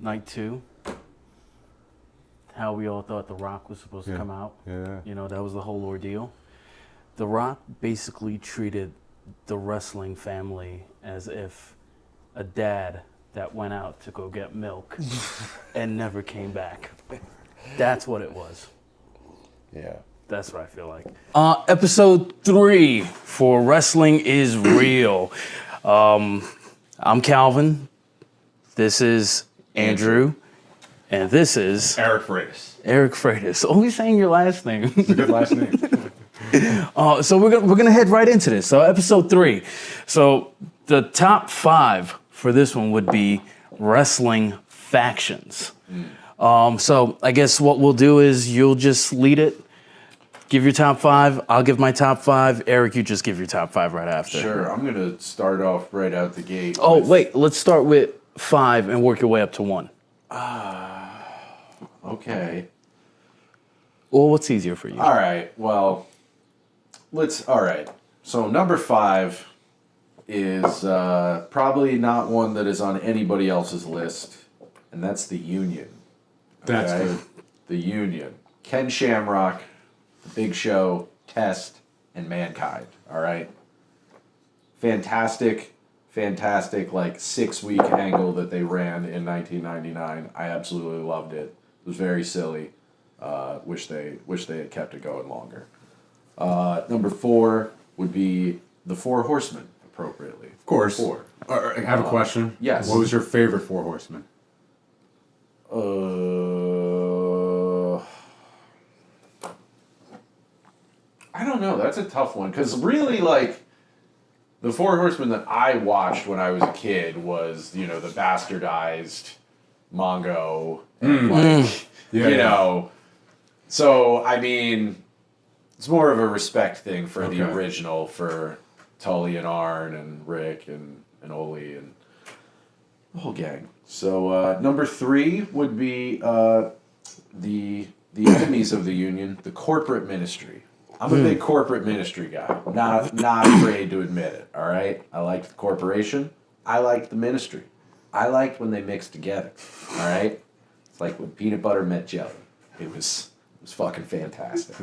night 2. How we all thought The Rock was supposed to come out. Yeah. You know, that was the whole ordeal. The Rock basically treated the wrestling family as if a dad that went out to go get milk and never came back. That's what it was. Yeah. That's what I feel like. Episode 3 for Wrestling is Real. I'm Calvin. This is Andrew. And this is Erick Feuds. Erick Feuds. Always saying your last name. It's a good last name. So we're gonna head right into this. So episode 3. So the top 5 for this one would be wrestling factions. So I guess what we'll do is you'll just lead it. Give your top 5. I'll give my top 5. Erick, you just give your top 5 right after. Sure. I'm going to start off right out the gate. Oh, wait. Let's start with 5 and work your way up to 1. Okay. Well, what's easier for you? All right. Well, all right. So number 5 is probably not one that is on anybody else's list, and that's the Union. That's good. The Union. Ken Shamrock, The Big Show, Test, and Mankind. All right. Fantastic, like 6-week angle that they ran in 1999. I absolutely loved it. It was very silly. Wish they had kept it going longer. Number 4 would be the Four Horsemen, appropriately. Of course. 4. I have a question. Yes. What was your favorite Four Horsemen? I don't know. That's a tough one because really, like, the Four Horsemen that I watched when I was a kid was, the bastardized Mongo, and you know. So I mean, it's more of a respect thing for the original, for Tully and Arn and Rick and Ole and the whole gang. So number 3 would be the enemies of the Union, the corporate ministry. I'm a big corporate ministry guy. Not afraid to admit it. All right, I liked the corporation. I liked the ministry. I liked when they mixed together. All right, it's like when peanut butter met jelly. It was fucking fantastic.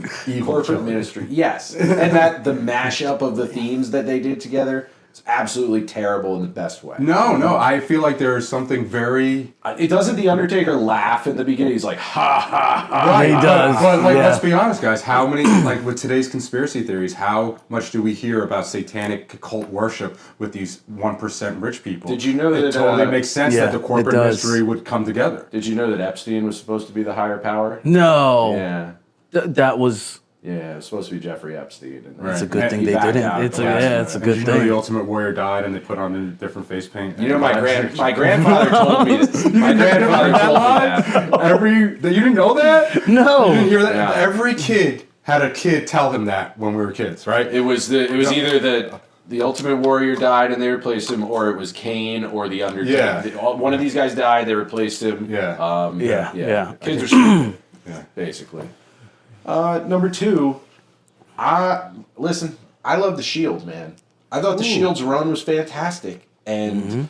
Corporate ministry, yes, and that the mashup of the themes that they did together. It's absolutely terrible in the best way. No, I feel like there is something very... It doesn't the Undertaker laugh at the beginning? He's like, ha, ha, ha. Right, he does. But let's be honest, guys. How many, with today's conspiracy theories, how much do we hear about satanic cult worship with these 1% rich people? Did you know that... It totally makes sense that the corporate ministry would come together. Did you know that Epstein was supposed to be the higher power? No. Yeah. That was... Yeah, it was supposed to be Jeffrey Epstein. And It's a good thing they didn't. It's a good thing. thing. The Ultimate Warrior died, and they put on a different face paint. You know, my grandfather told me this. My grandfather told me that. You didn't know that? No. You didn't hear that? Yeah. Every kid had a kid tell him that when we were kids, right? It was either that the Ultimate Warrior died and they replaced him, or it was Kane or the Undertaker. Yeah. One of these guys died, they replaced him. Yeah. Yeah. Kids are stupid. Yeah. Basically. Number 2. Listen, I love the Shield, man. I thought the Shield's run was fantastic, and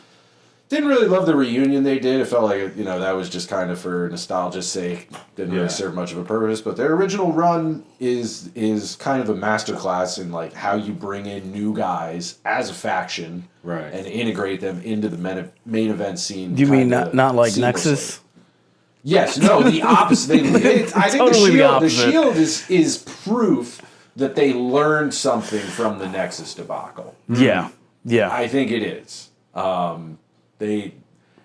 didn't really love the reunion they did. It felt like that was just kind of for nostalgia's sake. Didn't really serve much of a purpose. But their original run is kind of a masterclass in like how you bring in new guys as a faction, right, and integrate them into the main event scene. Do you mean not like Nexus? Yes, no, the opposite. I think Totally the Shield is proof that they learned something from the Nexus debacle. Yeah. I think it is. And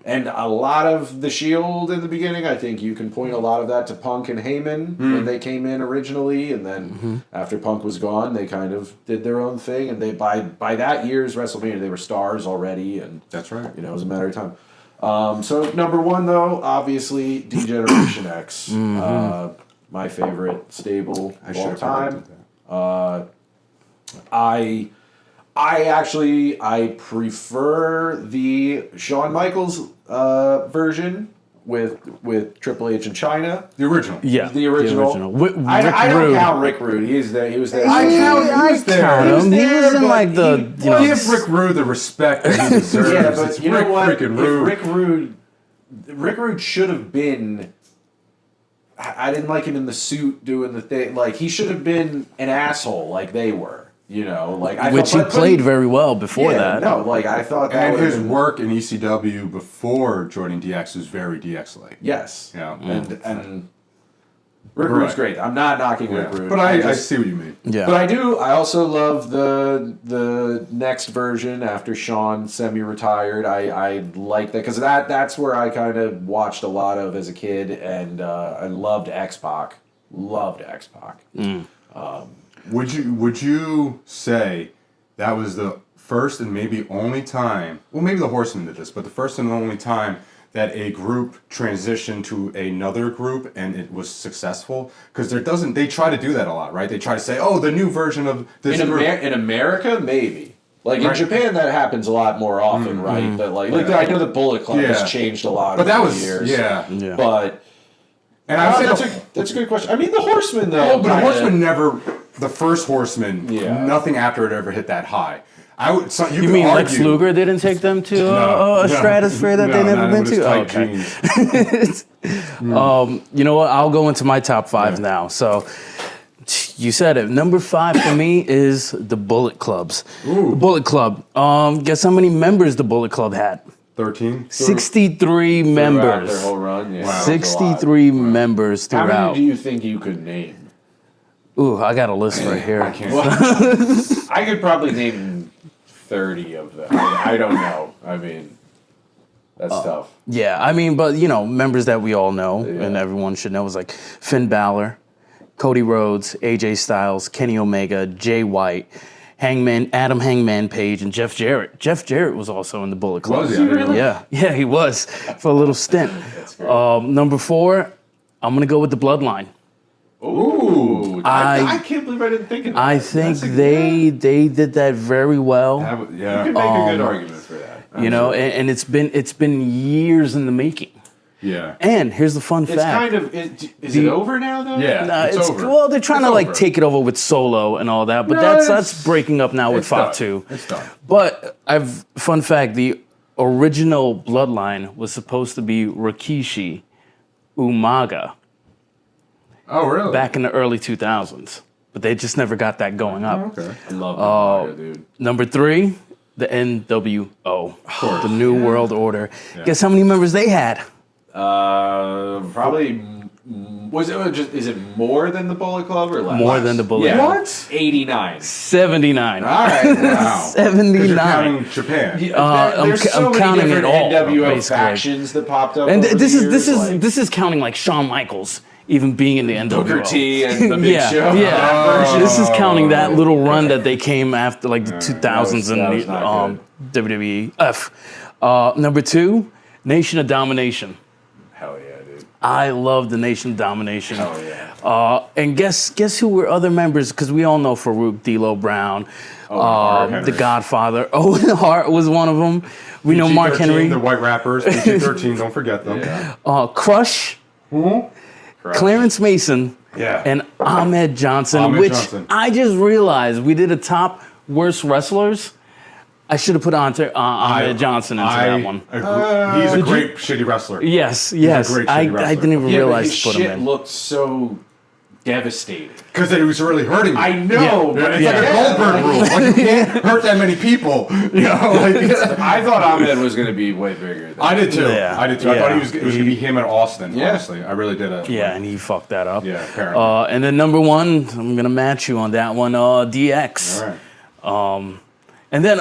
a lot of the Shield in the beginning, I think you can point a lot of that to Punk and Heyman when they came in originally, and then after Punk was gone, they kind of did their own thing, and they by that year's WrestleMania, they were stars already, and that's right. It was a matter of time. So number 1 though, obviously D-Generation X, my favorite stable of all time. I prefer the Shawn Michaels version with Triple H and China. The original. Yeah. The original. I don't count Rick Rude. He was there. He was there. I count him. He was in like give Rick Rude the respect that he deserves. Yeah, but you know what? If Rick Rude Rick Rude should have been. I didn't like him in the suit doing the thing. Like, he should have been an asshole like they were. You know, like Which he played very well before that. No, like I thought that. And would've his been, work in ECW before joining DX was very DX-like. yes, Yeah. and Rick Rude's great. I'm not knocking Rick Rude, But I see what you mean. Yeah. But I do. I also love the next version after Sean semi-retired. I like that because that's where I kind of watched a lot of as a kid, and I loved X-Pac. Loved X-Pac. Would you say that was the first and maybe only time? Well, maybe the Horsemen did this, but the first and only time that a group transitioned to another group and it was successful? Because they try to do that a lot, right? They try to say, "Oh, the new version of this group." In America, maybe. Like in Right. Japan, that happens a lot more often, right? But like I know the Bullet Club has changed a lot. But that over was the years. yeah. But And I would say that's a good question. I mean, the Horsemen though. Oh, but the Horseman never. The first Horseman, Yeah. nothing after it ever hit that high. You You mean Lex Luger didn't take them to a stratosphere that they've never been to? Oh, okay. You know what? I'll go into my top five now. So you said it. Number 5 for me is the Bullet Clubs. Ooh. The Bullet Club. Guess how many members the Bullet Club had? 13? 63 Their members. whole run. Yeah, Wow. 63 members How many throughout. do you think you could name? Ooh, I got a list right here. I can't. I could probably name 30 of them. I don't know. I mean, that's tough. Yeah, I mean, but you know, members that we all know and everyone should know is like Finn Balor, Cody Rhodes, AJ Styles, Kenny Omega, Jay White, Adam Hangman Page, and Jeff Jarrett. Jeff Jarrett was also in the Bullet Club. Was he? Really? Yeah, he was for a little stint. Number 4, I'm gonna go with the Bloodline. Ooh, I can't believe I didn't think of that. I think they did that very well. You can make a good argument for that. You know, and it's been years in the making. Yeah. And here's the fun It's fact. kind of is it over now though? Yeah. Nah, It's over. Well, they're trying It's to like over. take it over with Solo and all that, but No, that's breaking up now with It's done. Fatu. It's done. But fun fact: the original Bloodline was supposed to be Rikishi, Umaga Oh, really? back in the early 2000s, but they just never got that going up. Okay. I love that, dude. Number 3, the NWO, the New World Order. Yeah. Guess how many members they had? Probably. Was it just? Is it more than the Bullet Club or less? More than the Bullet Yeah. Club. What? 89. 79. All right. Wow. 'Cause 79. you're counting Japan. There's so I'm many counting different it all, NWO basically. factions that popped up. And over this the is years, this is counting like Shawn Michaels even being in the NWO. Booker T and the Big yeah, Show. yeah. This is counting that little run that they came after, like the 2000s that was and not the WWF. Number 2, Nation of Domination. Hell yeah, dude. I love the Nation of Domination. Hell yeah. And guess who were other members? Because we all know Farouk, D'Lo Brown, Henry. the Godfather. Owen Hart was one of them. We know Mark PG-13, Henry. The White Rappers, PG-13, don't forget them. Yeah. Crush, Clarence Mason, Yeah. and Ahmed Johnson, Ahmed which Johnson. I just realized we did a top worst wrestlers. I should have put Ahmed Johnson into that one. Agree. He's a great shitty wrestler. Yes. great shitty I wrestler. didn't even Yeah, but realize his to put him shit in. looked so devastating. Because it was really hurting me. I know, but It's like a Goldberg rule. Like, you can't hurt that many people. You know, like, I thought Ahmed was going to be way bigger. Than I did too. Yeah. I did too. I Yeah. thought it was going to be him and Austin, Yeah. honestly. I really did. Yeah, and he fucked that up. Yeah, apparently. And then number 1, I'm gonna match you on that one. DX. All right. And then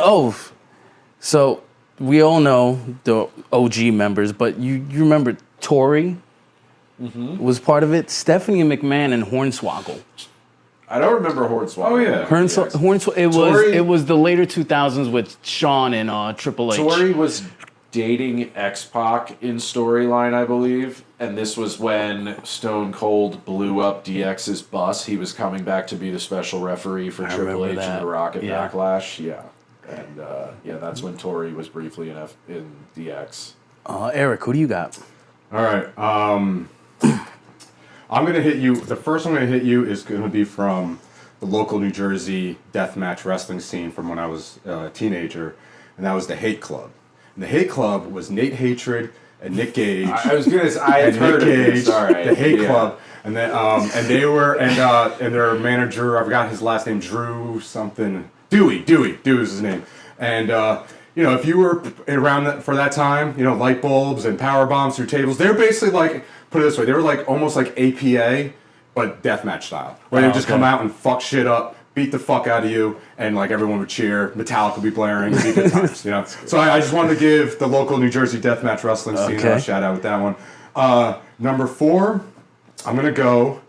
so we all know the OG members, but you remember Tori was part of it. Stephanie McMahon and Hornswoggle. I don't remember Hornswoggle. Oh, yeah. It was the later 2000s with Shawn and Triple H. Tori was dating X-Pac in storyline, I believe. And this was when Stone Cold blew up DX's bus. He was coming back to be the special referee for Triple remember H that. and The Rock at Yeah. Backlash. Yeah. And that's when Tori was briefly in DX. Eric, who do you got? All right. I'm going to hit you. The first one I'm going to hit you is going to be from the local New Jersey deathmatch wrestling scene from when I was a teenager, and that was the Hate Club. And the Hate Club was Nate Hatred, and Nick Gage. I was gonna. I had and heard Nick of Gage, this. All right. the Hate Club, and then and they were and their manager, I forgot his last name, Drew something. Dewey is his name, and if you were around for that time, light bulbs and power bombs through tables, they were basically like, put it this way, they were like almost like APA, but deathmatch style, where they would just come out and fuck shit up, beat the fuck out of you, and like everyone would cheer, Metallica would be blaring, it'd be good times, So I just wanted to give the local New Jersey deathmatch wrestling scene a shout out with that one. Number 4, I'm gonna go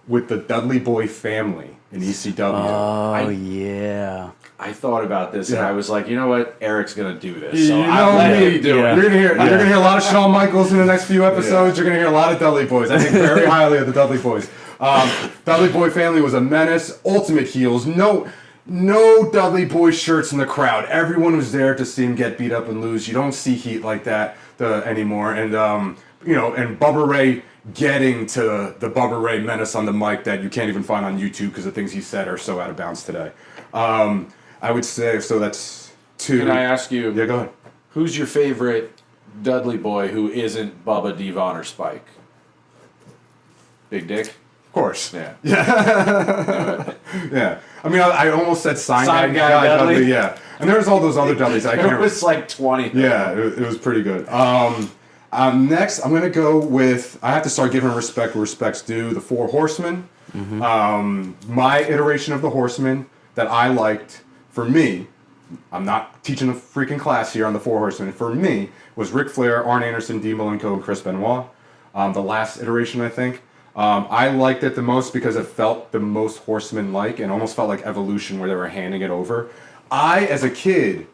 with the Dudley Boy family in ECW. Oh, yeah. I thought about this and I was like, you know what, Eric's gonna do this. You So know I let me. him do Yeah. it. You're gonna hear a lot of Shawn Michaels in the next few episodes. You're gonna hear a lot of Dudley Boys. I think very highly of the Dudley Boys. Dudley Boy family was a menace, ultimate heels. No Dudley Boy shirts in the crowd. Everyone was there to see him get beat up and lose. You don't see heat like that anymore. And and Bubba Ray getting to the Bubba Ray menace on the mic that you can't even find on YouTube because the things he said are so out of bounds today. I would say, so that's 2. Can I ask you? Yeah, go ahead. Who's your favorite Dudley Boy who isn't Bubba, Devon, or Spike? Big Dick? Of course. Yeah. Yeah. I mean, I almost said sign guy Dudley. Yeah. And there's all those other Dudleys. I can't There was like 20. Yeah, it was pretty good. Next, I'm going to go with, I have to start giving respect where respect's due, the 4 Horsemen. My iteration of the Horsemen that I liked, for me, I'm not teaching a freaking class here on the 4 Horsemen, for me, was Ric Flair, Arn Anderson, Dean Malenko, and Chris Benoit. The last iteration, I think. I liked it the most because it felt the most Horseman-like and almost felt like Evolution where they were handing it over. I, as a kid,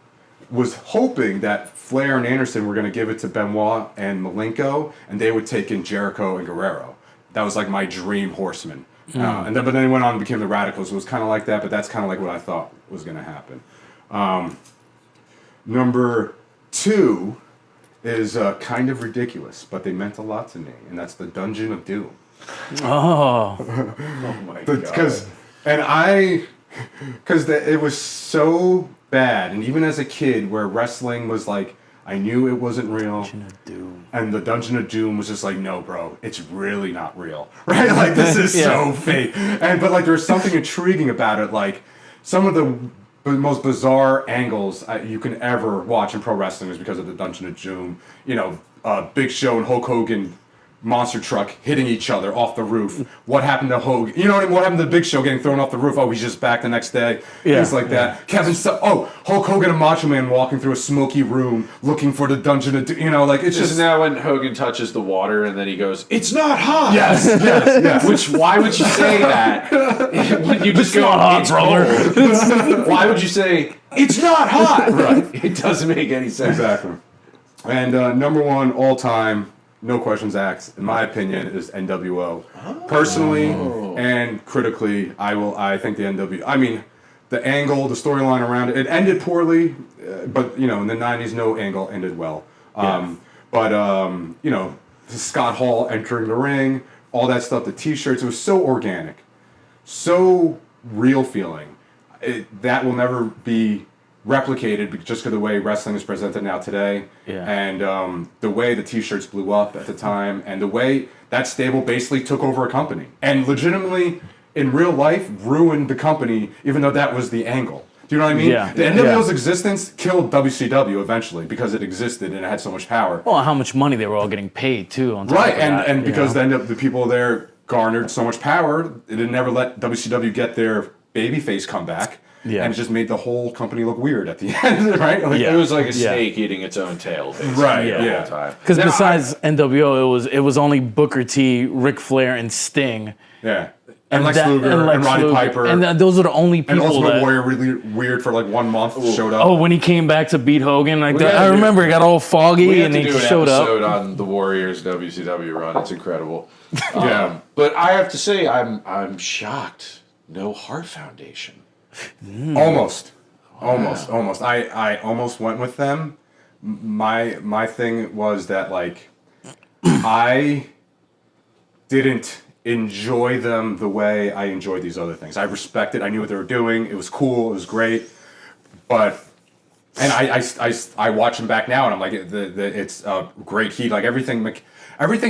was hoping that Flair and Anderson were going to give it to Benoit and Malenko, and they would take in Jericho and Guerrero. That was like my dream Horseman. But then they went on and became the Radicals. It was kind of like that, but that's kind of like what I thought was going to happen. Number 2 is kind of ridiculous, but they meant a lot to me, and that's the Dungeon of Doom. Oh. Oh my God. Because it was so bad, and even as a kid, where wrestling was like, I knew it wasn't real. Dungeon of Doom. And the Dungeon of Doom was just like, no, bro, it's really not real, right? Like, this is so fake. But like, there's something intriguing about it. Like, some of the most bizarre angles you can ever watch in pro wrestling is because of the Dungeon of Doom. Big Show and Hulk Hogan monster truck hitting each other off the roof. What happened to Hogan? You know what I mean? What happened to Big Show getting thrown off the roof? Oh, he's just back the next day. Things like that. Hulk Hogan and Macho Man walking through a smoky room looking for the Dungeon of Doom. It's just... Isn't that when Hogan touches the water and then he goes, "It's not hot"? Yes. Why would you say that? When you just go, not hot, "It's brother." cold." Why would you say, "It's not hot"? Right. It doesn't make any sense. Exactly. And number 1 all time, no questions asked, in my opinion, is NWO. Personally and critically, I think the NWO. I mean, the angle, the storyline around it ended poorly, but in the '90s, no angle ended well. Scott Hall entering the ring, all that stuff, the T-shirts, it was so organic, so real feeling. That will never be replicated just because of the way wrestling is presented now today, and the way the T-shirts blew up at the time, and the way that stable basically took over a company and legitimately in real life ruined the company, even though that was the angle. Do you know what I mean? Yeah. The NWO's existence killed WCW eventually because it existed and it had so much power. Well, how much money they were all getting paid too. On top Right, of that, and because then the people there garnered so much power, it never let WCW get their babyface comeback. Yeah. And it just made the whole company look weird at the end, right? Like, It was like a snake eating its own tail, basically, Right, the yeah. whole time. Because Now, besides NWO, it was only Booker T, Ric Flair, and Sting. Yeah. And Lex that- Luger and, Lex Roddy Luger. Piper. And those are the only And people Ultimate that. Warrior, really weird for like 1 month, showed up. Oh, when he came back to beat Hogan, like gotta I do- remember it got all foggy we have and to he do an showed episode up. on the Warriors WCW run. It's incredible. Yeah. But I have to say, I'm shocked. No Heart Foundation. Almost. I almost went with them. My thing was that, like, I didn't enjoy them the way I enjoyed these other things. I respected, I knew what they were doing. It was cool, it was great. But And I watch them back now, and I'm like, it's great heat. Like everything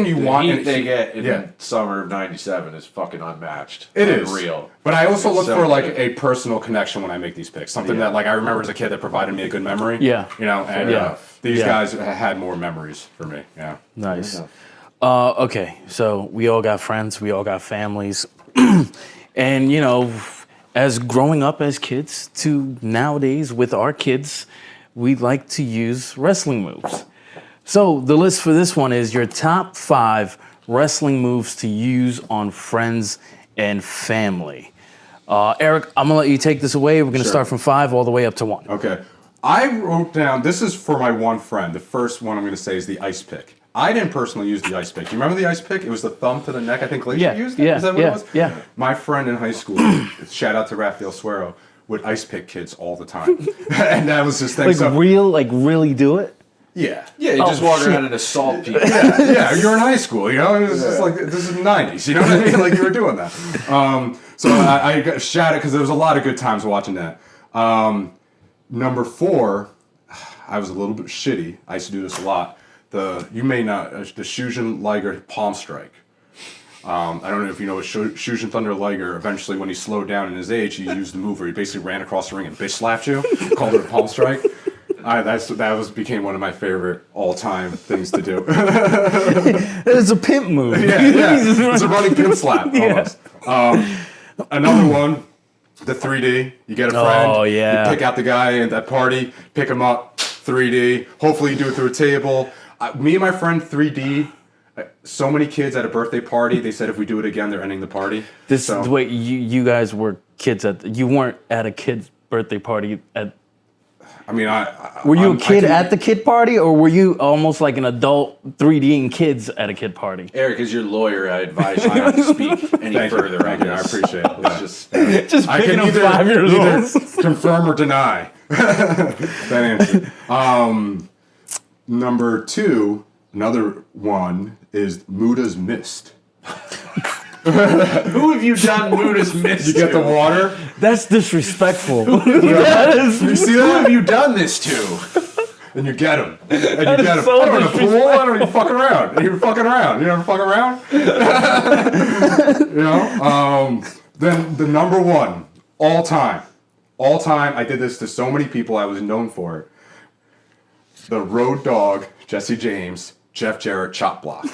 you want. The heat they get in the summer of '97 is fucking unmatched. It is real. But I also look so for like good. a personal connection when I make these picks. Something that like I remember as a kid that provided me a good memory. Yeah. You know, and these guys had more memories for me. Yeah. Nice. Okay, so we all got friends, we all got families, and you know, as growing up as kids to nowadays with our kids, we like to use wrestling moves. So the list for this one is your top 5 wrestling moves to use on friends and family. Eric, I'm gonna let you take this away. We're gonna start from 5 all the way up to 1. Okay. I wrote down, this is for my one friend. The first one I'm going to say is the ice pick. I didn't personally use the ice pick. Do you remember the ice pick? It was the thumb to the neck. I think Glacier used it. Is that what it was? Yeah. My friend in high school, shout out to Raphael Suero, would ice pick kids all the time. And that was his thing. Really do it? Yeah. Yeah, you just walk around and assault people. Yeah, you're in high school, you know? It was just like, this is the 90s, you know what I mean? Like, you were doing that. So I got shouted because there was a lot of good times watching that. Number 4, I was a little bit shitty. I used to do this a lot. You may not, the Shujin Liger palm strike. I don't know if you know, Shujin Thunder Liger, eventually when he slowed down in his age, he used the move where he basically ran across the ring and bitch slapped you, called it a palm strike. Became one of my favorite all-time things to do. It's a pimp move. Yeah. It's a running pimp slap, almost. Another one, the 3D. You get a friend, you pick out the guy at that party, pick him up, 3D. Hopefully you do it through a table. Me and my friend 3D, so many kids at a birthday party, they said if we do it again, they're ending the party. Wait, you guys were kids you weren't at a kid's birthday party at... I mean, were you a kid at the kid party, or were you almost like an adult 3Ding kids at a kid party? Eric, as your lawyer, I advise you not to speak any further on this. I appreciate it. Yeah. Just picking up 5 years old. Confirm or deny that answer. Number 2, another one is Muda's Mist. Who have you done Muda's Mist? You get the water. That's disrespectful. You see Who that? have you done this to? And you get him. And you get him. so I don't know, pool. I don't even fuck around. You're fucking around. You never fuck around? You know? Then the number 1, all time, I did this to so many people, I was known for it. The Road Dog, Jesse James, Jeff Jarrett chop block.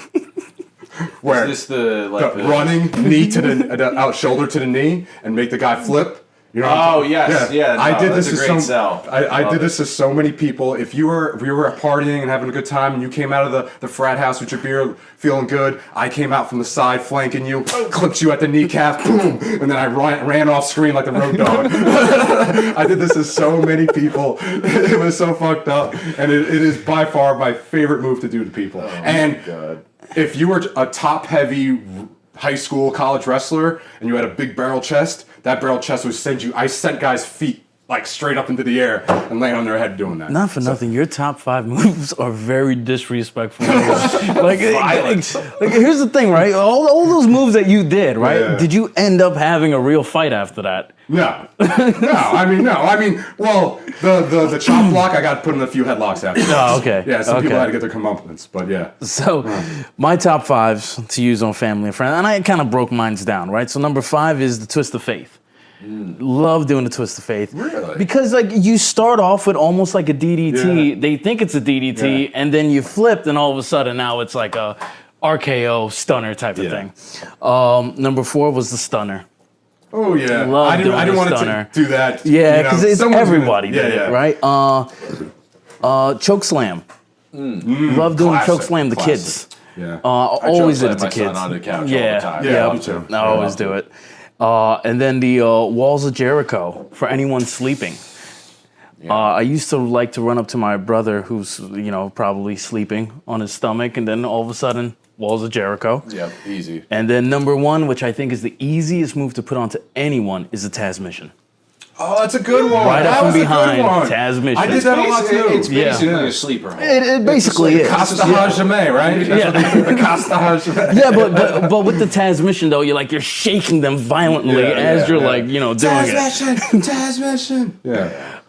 Where Is this the running knee to the out shoulder to the knee and make the guy flip? You know Oh yes, yeah. I did this that's a to great sell. I did this to so many people. If we were partying and having a good time, and you came out of the frat house with your beer, feeling good, I came out from the side flanking you, clipped you at the kneecap, boom, and then I ran off screen like the Road Dog. I did this to so many people. It was so fucked up, and it is by far my favorite move to do to people. God. If you were a top-heavy high school, college wrestler, and you had a big barrel chest, that barrel chest would send you... I sent guys' feet, like, straight up into the air and laying on their head doing that. Not for nothing, your top 5 moves are very disrespectful. like, here's the thing, right? All those moves that you did, right? Yeah. Did you end up having a real fight after that? No. I mean, well, the chop block, I got put in a few headlocks after. Oh, okay. Yeah, some people had to get their comeuppance, but yeah. So, my top 5s to use on family and friends, and I kind of broke mine down, right? So, number 5 is the twist of faith. Love doing the twist of faith. Really? Because, like, you start off with almost like a DDT. Yeah. They think it's a DDT, and then you flipped, and all of a sudden now it's like a RKO stunner type of thing. Number 4 was the stunner. Oh, yeah. Love I didn't doing want the to stunner. do that. Yeah, because it's someone's everybody gonna- did it, right? Choke slam. Love doing Classic, choke slam the classic. kids. Yeah. Always did it to my son kids. on the couch all Yeah, the time. Yeah, yeah. me too. I always do it. And then the walls of Jericho for anyone sleeping. I used to like to run up to my brother who's, probably sleeping on his stomach, and then all of a sudden, walls of Jericho. Yep, easy. And then number 1, which I think is the easiest move to put onto anyone, is a Taz mission. Oh, that's a good one. Right that up from was a good behind, one. Taz mission. I did that a lot too. It's basically a sleeper hold. It basically is. Costa Hajime, right? That's what they do, the Costa Hajime. Yeah, but with the Taz mission though, you're shaking them violently as you're doing it. Taz mission. Yeah.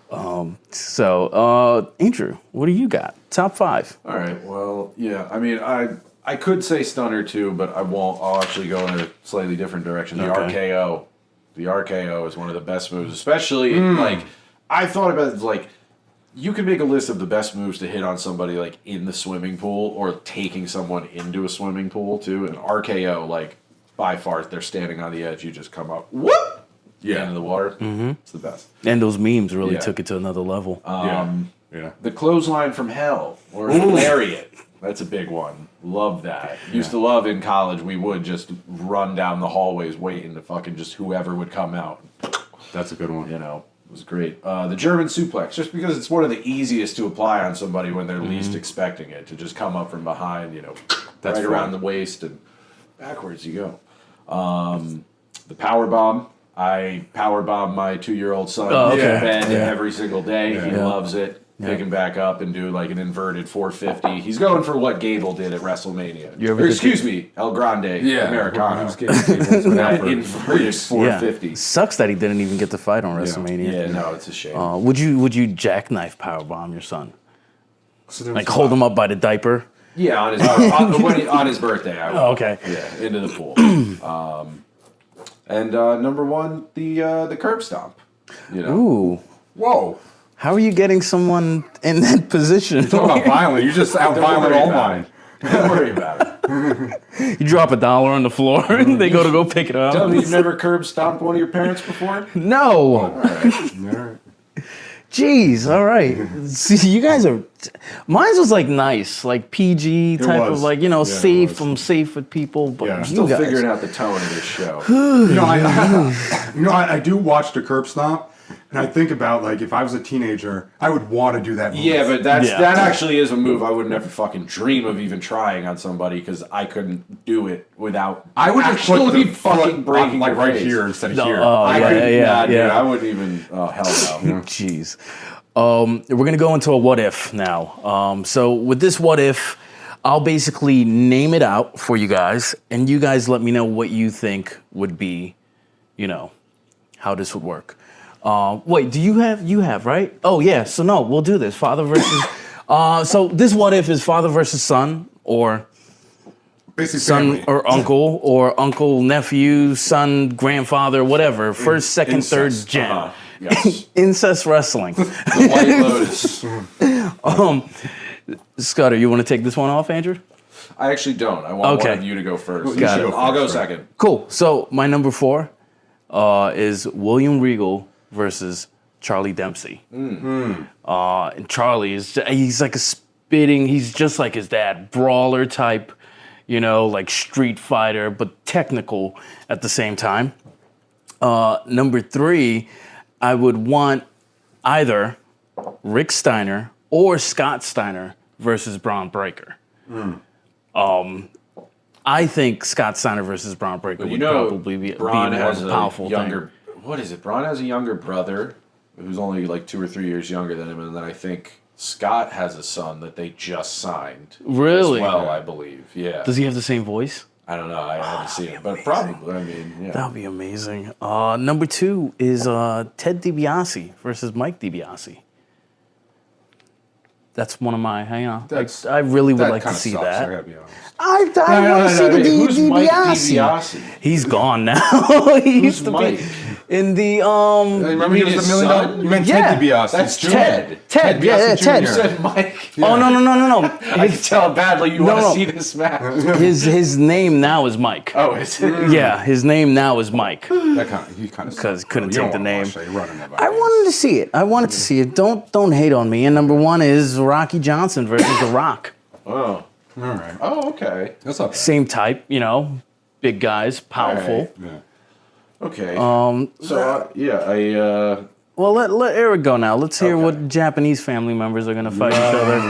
So, Andrew, what do you got? Top 5. All right. Well, yeah. I mean, I could say stunner too, but I won't. I'll actually go in a slightly different direction. The Okay. RKO. The RKO is one of the best moves, especially like I thought about it like you could make a list of the best moves to hit on somebody like in the swimming pool or taking someone into a swimming pool too. And RKO, like by far, they're standing on the edge. You just come up, whoop, into the water. Mm-hmm. It's the best. And those memes really Yeah. took it to another level. Yeah. The clothesline from hell or lariat. That's a big one. Love that. Used to love in college. We would just run down the hallways waiting to fucking just whoever would come out. That's a good one. You know, it was great. The German suplex, just because it's one of the easiest to apply on somebody when they're least expecting it, to just come up from behind, you know, That's right fun. around the waist and backwards you go. The power bomb. I power bomb my 2-year-old son okay. to bed Yeah. every single day. He Yeah. loves it. Pick him back up and do like an inverted 450. He's going for what Gable did at WrestleMania. You ever Or, get excuse me, El Grande Americano. Inverted 450. Sucks that he didn't even get to fight on WrestleMania. Yeah, no, it's a shame. Would you jackknife powerbomb your son? Like hold him up by the diaper? Yeah, on his birthday, I will. Oh, okay. Yeah, into the pool. And number 1, the curb stomp. You know, Ooh. Whoa. How are you getting someone in that position? Talk about violent. You just out violent worry all about mine. don't worry about it. You drop $1 on the floor and they go pick it Tell me up. you've never curb stomped one of your parents before? No. All right. Jeez, all right. See, you guys are. Mine was like nice, like PG type was. of like, you know, Yeah, it safe. was. I'm safe with people, but Yeah. you Still guys. figuring out the tone of this show. I do watch the curb stomp, and I think about like if I was a teenager, I would want to do that. Move. Yeah, but Yeah. that actually is a move I would never fucking dream of even trying on somebody because I couldn't do it without I would just put actually the fucking foot breaking on, like your right face. here instead of No, here. I yeah, couldn't, yeah, dude, yeah. I wouldn't even. Oh hell no. Jeez. We're gonna go into a what if now. So with this what if, I'll basically name it out for you guys, and you guys let me know what you think would be, you know, how this would work. Wait, do you have, right? Oh yeah, so no, we'll do this. Father versus, so this what if is father versus son, or Basically, son family. or uncle, nephew, son, grandfather, whatever. First, second, third Incest. gen. Yes. Incest wrestling. The White Lotus. Scudder, you want to take this one off, Andrew? I actually don't. I want Okay. one of you to go first. Got it. I'll go First, right. second. Cool. So my number 4 is William Regal versus Charlie Dempsey. And Charlie he's like he's just like his dad, brawler type, you know, like street fighter, but technical at the same time. Number 3, I would want either Rick Steiner or Scott Steiner versus Braun Breaker. I think Scott Steiner versus Braun Breaker You would know, probably be Braun more has of a a powerful younger. thing. What is it? Braun has a younger brother who's only like 2 or 3 years younger than him, and then I think Scott has a son that they just signed. Really? As well, I believe. Yeah. Does he have the same voice? I don't know. I haven't seen it, but probably. I mean, yeah. That would be amazing. Number 2 is Ted DiBiase versus Mike DiBiase. That's one of my, I really would like to see I that. gotta be honest. I want to see the Who's Mike DiBiase. DiBiase? He's gone now. He used to Mike? be in the Remember he was his the $1 million. son? You meant Yeah. Ted DiBiase. That's Jr. Ted. Ted. Yeah, DiBiase Ted. You Jr. said Mike. Oh no! I can tell badly you want to no. see this match. His name now is Mike. Oh, is it? Yeah, his name now is Mike. He kind of 'Cause couldn't take the name. I I wanted to see it. Don't hate on me. And number 1 is Rocky Johnson versus The Rock. Oh. All right. Oh, okay. That's up. Same type, you know, big guys, powerful. All Yeah. Okay. So Well, let Eric go now. Let's hear what Japanese family members are going to fight each other.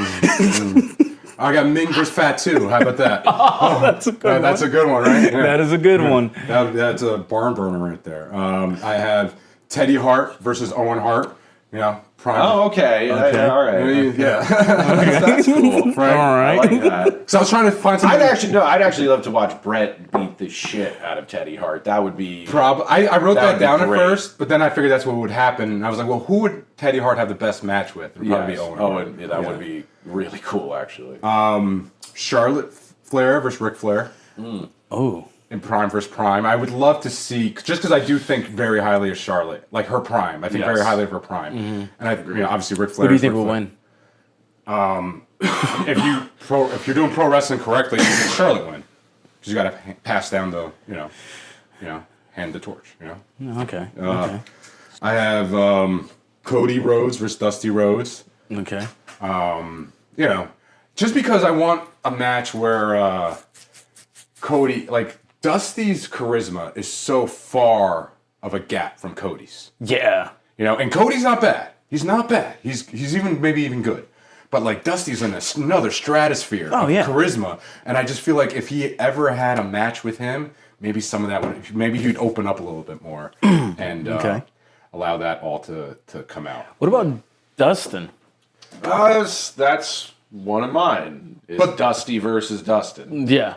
I got Ming versus Fatu. How about that? That's a good one. That's a good one, right? Yeah. That is a good one. That's a barn burner right there. I have Teddy Hart versus Owen Hart. You know, prime. Oh, okay. Okay. All right. Yeah. That's cool. Right. All right. I like that. So I was trying to find something. I'd actually love to watch Brett beat the shit out of Teddy Hart. That would be. I wrote That that would be down at great. first, but then I figured that's what would happen. And I was like, well, who would Teddy Hart have the best match with? It would probably be Owen. Owen. Yeah, that would be really cool, actually. Charlotte Flair versus Ric Flair. Oh. In Prime versus Prime. I would love to see, just because I do think very highly of Charlotte, like her Prime. I think Yes. very highly of her Prime. And obviously Ric Who Flair. do you is think Ric will Flair. win? If you're doing pro wrestling correctly, you think Charlotte win, because you got to pass down the, hand the torch. Okay. Okay. I have Cody Rhodes versus Dusty Rhodes. Okay. Just because I want a match where Cody, like Dusty's charisma is so far of a gap from Cody's. Yeah. And Cody's not bad. He's not bad. He's maybe even good. But like Dusty's in another stratosphere of charisma, and I just feel like if he ever had a match with him, maybe some of that maybe he'd open up a little bit more and allow that all to come out. What about Dustin? That's one of mine. But Dusty versus Dustin. Yeah.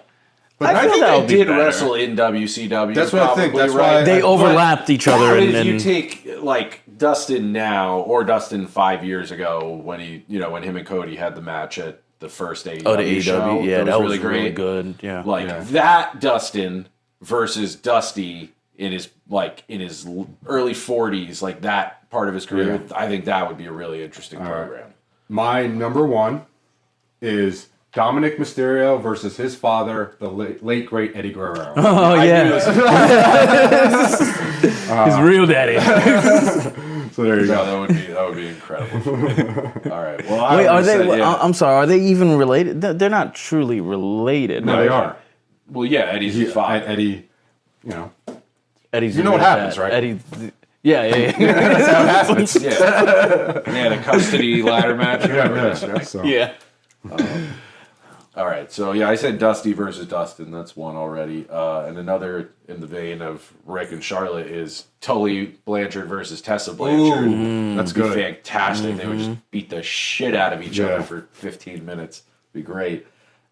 But I think that they would be did better. wrestle in WCW. That's what I think. probably, That's right? why They overlapped each other, But and if you then take like Dustin now or Dustin 5 years ago when when him and Cody had the match at the first AEW the AEW, show, yeah, that was really great. really good. Yeah. Like that Dustin versus Dusty in his early 40s, like that part of his career. I think that would be a really interesting program. my number one is Dominic Mysterio versus his father, the late great Eddie Guerrero. Oh yeah. His real daddy. So there you go. No, that would be incredible. All right. Well, Wait, are they? Say, I'm sorry. Are they even related? They're not truly related. No, they are. Well, yeah, Eddie's his father. Eddie, Eddie's You know what real happens, dad. right? Eddie. Yeah. That's how it happens. Yeah. They had a custody ladder match. You remember this, right? So. Yeah. All right, so I said Dusty versus Dustin. That's one already. And another in the vein of Rick and Charlotte is Tully Blanchard versus Tessa Blanchard. That's It'd good. be fantastic. They would just beat the shit out of each other for 15 minutes. It'd be great.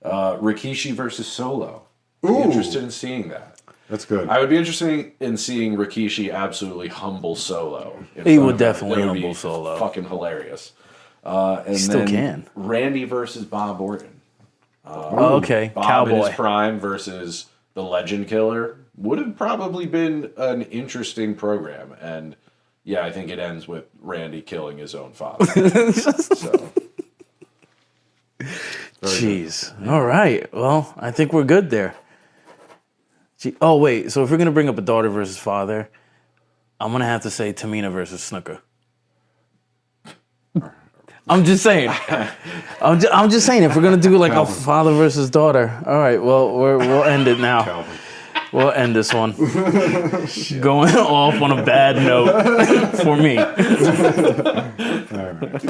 Rikishi versus Solo. Be interested in seeing that. That's good. I would be interested in seeing Rikishi absolutely humble Solo. He would definitely humble be Solo. Fucking hilarious. And Still then can. Randy versus Bob Orton. Oh, okay. Bob in Cowboy. his prime versus the Legend Killer would have probably been an interesting program. And yeah, I think it ends with Randy killing his own father. So Jeez. All right. Well, I think we're good there. Oh wait. So if we're gonna bring up a daughter versus father, I'm gonna have to say Tamina versus Snooker. I'm just saying. I'm just saying. If we're gonna do like a father versus daughter, all right. Well, we'll end it now. Calvin. We'll end this one. Going off on a bad note for me. All right.